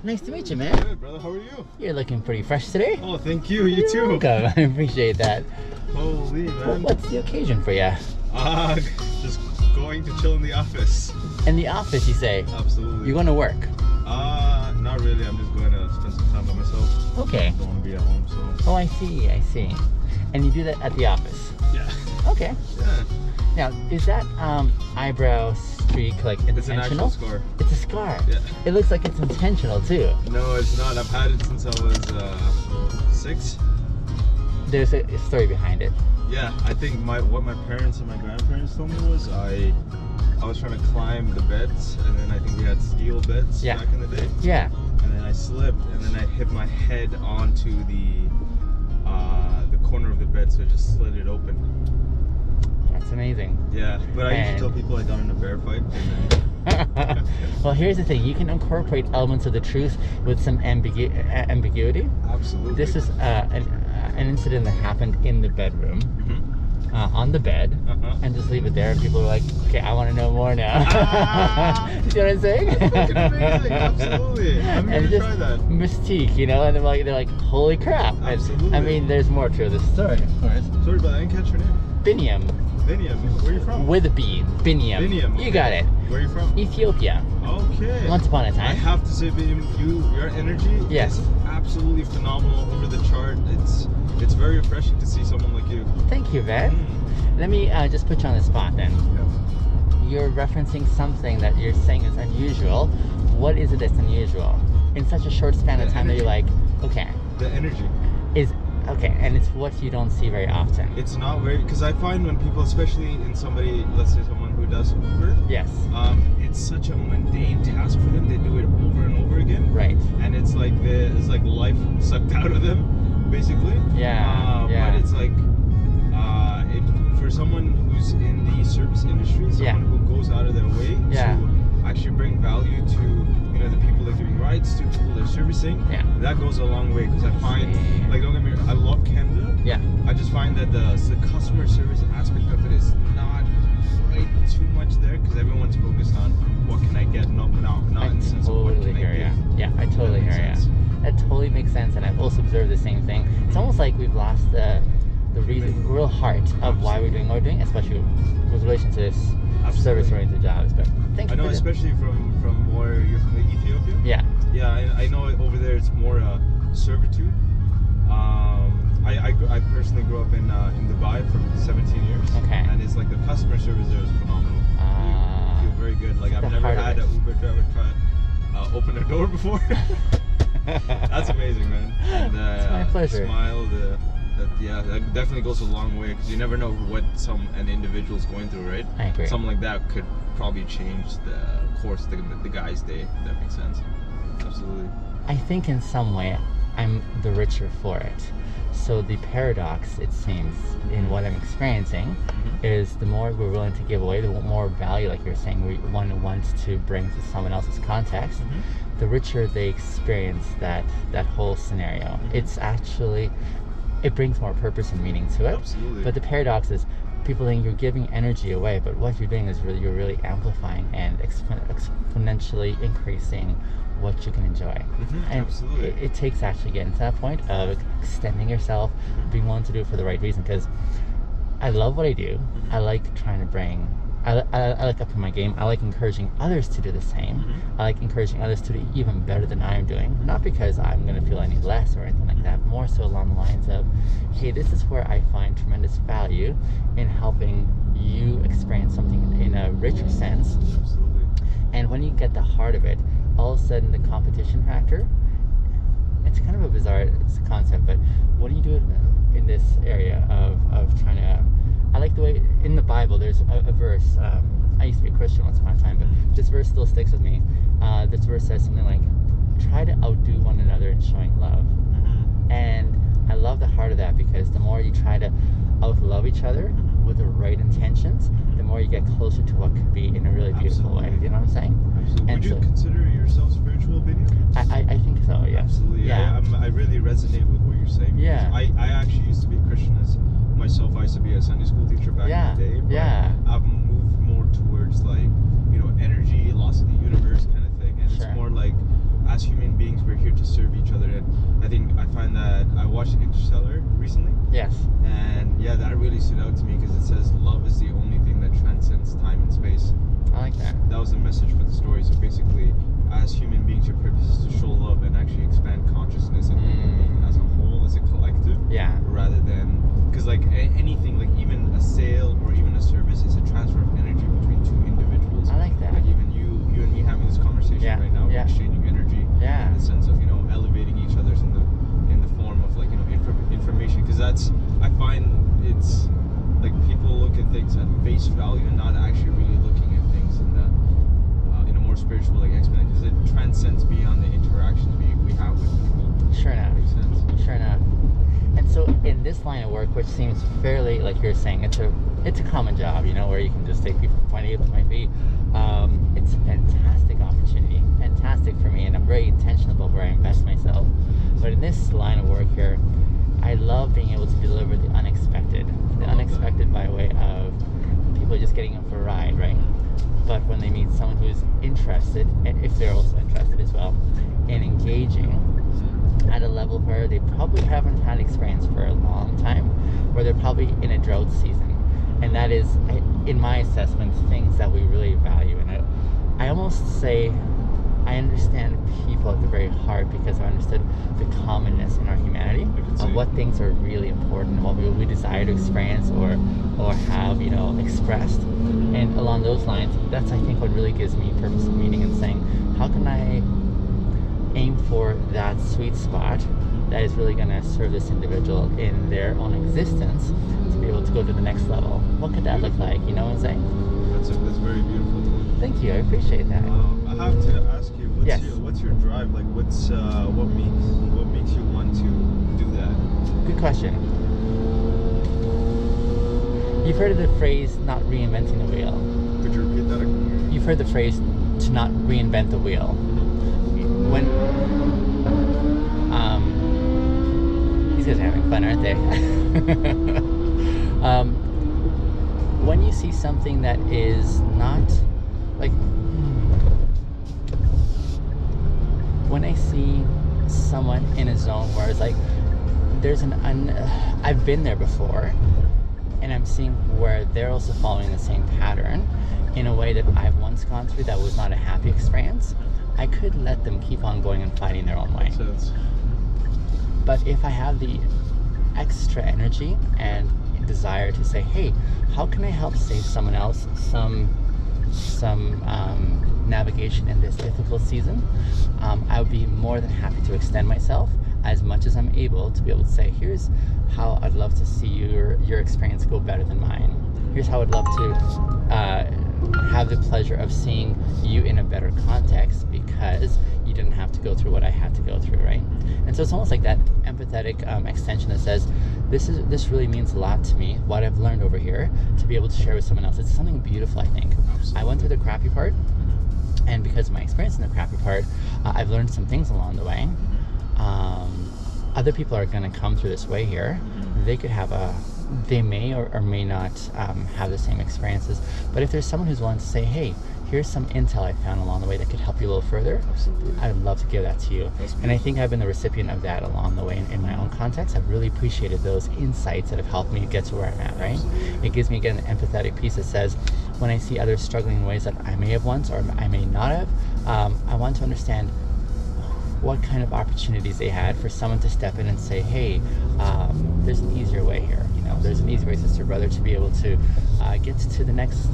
Nice to meet you, man. Good, brother. How are you? You're looking pretty fresh today. Oh, thank you. You too. Welcome. I appreciate that. Holy, man. What's the occasion for you? Just going to chill in the office. In the office, you say? Absolutely. You're going to work? Not really. I'm just going to spend some time by myself. Okay. I don't want to be at home, so. Oh, I see. And you do that at the office? Yeah. Okay. Yeah. Now, is that eyebrow streak like intentional? It's an actual scar. It's a scar. Yeah. It looks like it's intentional too. No, it's not. I've had it since I was 6. There's a story behind it. Yeah, I think what my parents and my grandparents told me was I was trying to climb the beds, and then I think we had steel beds back in the day. Yeah. And then I slipped, and then I hit my head onto the corner of the bed, so it just slid it open. That's amazing. Yeah, but I used to tell people I got in a bear fight. And then... Well, here's the thing. You can incorporate elements of the truth with some ambiguity. Absolutely. This is an incident that happened in the bedroom, on the bed, and just leave it there. And people are like, okay, I want to know more now. You see what I'm saying? That's fucking amazing. Absolutely. I'm going to try that. Mystique, you know, and they're like, holy crap. Absolutely. I mean, there's more to this story, of course. Sorry, but I didn't catch your name. Biniam. Biniam. Where are you from? With a B. Biniam. Biniam. Okay. You got it. Where are you from? Ethiopia. Okay. Once upon a time. I have to say, Biniam, your energy is absolutely phenomenal, over the chart. It's very refreshing to see someone like you. Thank you, man. Let me just put you on the spot then. Yeah. You're referencing something that you're saying is unusual. What is it that's unusual? In such a short span of time that you're like, okay. The energy. Okay, and it's what you don't see very often. It's not very, because I find when people, especially in somebody, let's say someone who does Uber, yes, it's such a mundane task for them. They do it over and over again, right? And it's like life sucked out of them, basically. Yeah. But it's like, for someone who's in the service industry, someone who goes out of their way to actually bring value to, the people they're giving rides to, people they're servicing, that goes a long way. Because I find, like, don't get me wrong, I love Canada. Yeah. I just find that the customer service aspect of it is not quite too much there, because everyone's focused on what can I get, not in the sense of what can I give. Yeah, I totally hear you. That totally makes sense, and I've also observed the same thing. It's almost like we've lost the real heart of why we're doing what we're doing, especially with relation to this service-oriented jobs. But thank you. I know, especially from where you're from, Ethiopia. Yeah. Yeah, I know over there it's more servitude. I personally grew up in Dubai for 17 years. Okay. And it's like the customer service there is phenomenal. You feel very good. Like, I've never had an Uber driver try open a door before. That's amazing, man. And it's my pleasure. Smile, that definitely goes a long way, because you never know what an individual's going through, right? I agree. Something like that could probably change the course of the guy's day, if that makes sense. Absolutely. I think in some way I'm the richer for it. So the paradox, it seems, in what I'm experiencing is the more we're willing to give away, the more value, like you're saying, one wants to bring to someone else's context, the richer they experience that whole scenario. It's actually, it brings more purpose and meaning to it. Absolutely. But the paradox is, people think you're giving energy away, but what you're doing is you're really amplifying and exponentially increasing what you can enjoy. And absolutely. It takes actually getting to that point of extending yourself, being willing to do it for the right reason, because I love what I do. I like trying to bring, I like upping my game. I like encouraging others to do the same. I like encouraging others to do even better than I'm doing, not because I'm going to feel any less or anything like that, more so along the lines of, hey, this is where I find tremendous value in helping you experience something in a richer sense. Absolutely. And when you get the heart of it, all of a sudden the competition factor, it's kind of a bizarre concept, but when you do it in this area of trying to, I like the way in the Bible there's a verse, I used to be a Christian once upon a time, but this verse still sticks with me. This verse says something like, try to outdo one another in showing love. And I love the heart of that, because the more you try to outlove each other with the right intentions, the more you get closer to what could be in a really beautiful way. You know what I'm saying? Absolutely. Would you consider yourself spiritual, Biniam? I think so, yeah. Absolutely. Yeah. I really resonate with what you're saying. Yeah. I actually used to be a Christian as myself. I used to be a Sunday school teacher back in the day. But I've moved more towards, like, energy, loss of the universe. to serve each other. And I think I find that I watched Interstellar recently. Yes. And yeah, that really stood out to me because it says love is the only thing that transcends time and space. I like that. That was the message for the story. So basically, as human beings, your purpose is to show love and actually expand consciousness and being as a whole, as a collective. Yeah. Rather than, because like anything, like even a sale or even a service is a transfer of energy between two individuals. I like that. Like even you and me having this conversation right now, we're exchanging energy in the sense of elevating each other's in the form of like information. Because that's, I find it's like people look at things at face value and not actually really looking at things in a more spiritual like exponent, because it transcends beyond the interactions we have with people. Sure enough. Makes sense. Sure enough. And so in this line of work, which seems fairly, like you're saying, it's a common job, where you can just take people from point A to point B. It's a fantastic opportunity, fantastic for me, and I'm very intentional about where I invest myself. But in this line of work here, I love being able to deliver the unexpected by way of people just getting in for a ride, right? But when they meet someone who's interested, and if they're also interested as well, in engaging at a level where they probably haven't had experience for a long time, where they're probably in a drought season. And that is, in my assessment, things that we really value. And I almost say I understand people at the very heart because I understood the commonness in our humanity of what things are really important, what we desire to experience or have, expressed. And along those lines, that's, I think, what really gives me purpose and meaning in saying, how can I aim for that sweet spot that is really going to serve this individual in their own existence to be able to go to the next level. What could that look like? You know what I'm saying? That's very beautiful. Thank you. I appreciate that. I have to ask you, what's your drive? Like, what makes you want to do that? Good question. You've heard of the phrase "not reinventing the wheel." Could you repeat that? You've heard the phrase "to not reinvent the wheel." When these guys are having fun, aren't they? When you see something that is not like, when I see someone in a zone where it's like there's I've been there before, and I'm seeing where they're also following the same pattern in a way that I've once gone through that was not a happy experience, I could let them keep on going and finding their own way. But if I have the extra energy and desire to say, hey, how can I help save someone else some navigation in this difficult season, I would be more than happy to extend myself as much as I'm able to be able to say, here's how I'd love to see your experience go better than mine. Here's how I'd love to have the pleasure of seeing you in a better context because you didn't have to go through what I had to go through, right? And so it's almost like that empathetic extension that says, this really means a lot to me, what I've learned over here, to be able to share with someone else. It's something beautiful, I think. Absolutely. I went through the crappy part, and because of my experience in the crappy part, I've learned some things along the way. Other people are going to come through this way here. They may or may not have the same experiences, but if there's someone who's willing to say, hey, here's some intel I found along the way that could help you a little further, I'd love to give that to you. And I think I've been the recipient of that along the way in my own context. I've really appreciated those insights that have helped me get to where I'm at, right? It gives me, again, an empathetic piece that says, when I see others struggling in ways that I may have once or I may not have, I want to understand what kind of opportunities they had for someone to step in and say, hey, there's an easier way here. There's an easier way, sister, brother, to be able to get to the next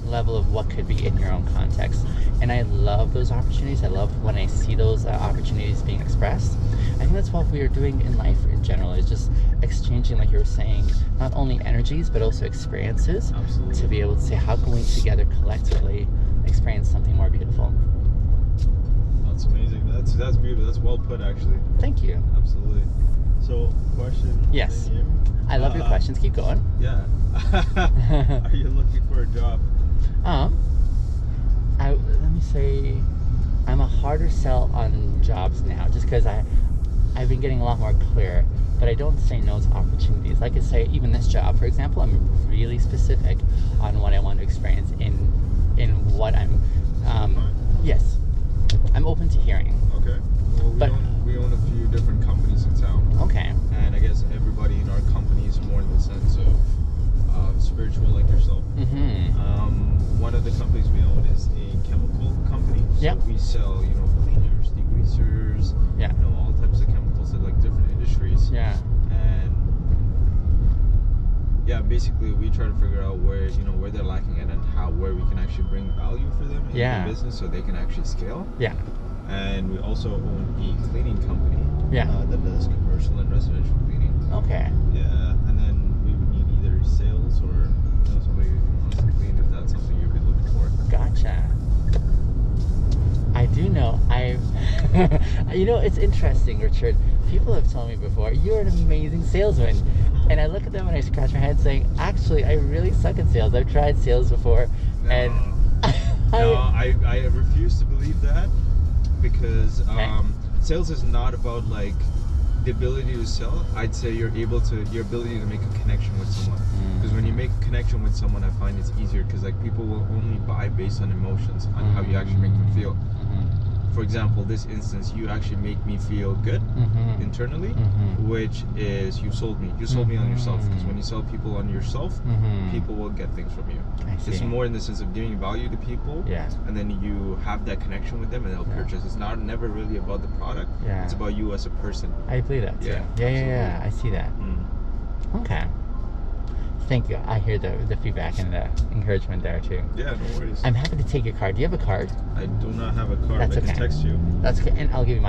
level of what could be in your own context. And I love those opportunities. I love when I see those opportunities being expressed. I think that's what we are doing in life in general, is just exchanging, like you were saying, not only energies, but also experiences. Absolutely. To be able to say, how can we together collectively experience something more beautiful? That's amazing. That's beautiful. That's well put, actually. Thank you. Absolutely. So, question. Yes. I love your questions. Keep going. Yeah. Are you looking for a job? Let me say, I'm a harder sell on jobs now, just because I've been getting a lot more clear. But I don't say no to opportunities. Like I say, even this job, for example, I'm really specific on what I want to experience in what I'm. Yes, I'm open to hearing. Okay. Well, the companies we own is a chemical company. So Yeah. we sell, cleaners, degreasers, Yeah. all types of chemicals in like different industries. Yeah. And yeah, basically we try to figure out where they're lacking and then where we can actually bring value for them in their business so they can actually scale. Yeah. And we also own a cleaning company. Yeah. That does commercial and residential cleaning. Okay. Yeah, and then we would need either sales or somebody who wants to clean if that's something you'd be looking for. Gotcha. I do know. It's interesting, Richard. People have told me before, you're an amazing salesman. And I look at them and I scratch my head saying, actually, I really suck at sales. I've tried sales before. No. And I refuse to believe that because sales is not about like the ability to sell. I'd say your ability to make a connection with someone. Because when you make a connection with someone, I find it's easier because like people will only buy based on emotions, on how you actually make them feel. For example, this instance, you actually make me feel good internally, which is you sold me. You sold me on yourself. Because when you sell people on yourself, people will get things from you. It's more in the sense of giving value to people, and then you have that connection with them, and they'll purchase. It's never really about the product. It's about you as a person. I believe that too. Yeah. I see that. Okay. Thank you. I hear the feedback and the encouragement there too. Yeah, no worries. I'm happy to take your card. Do you have a card? I do not have a card. That's I can text you. That's okay. And I'll give you my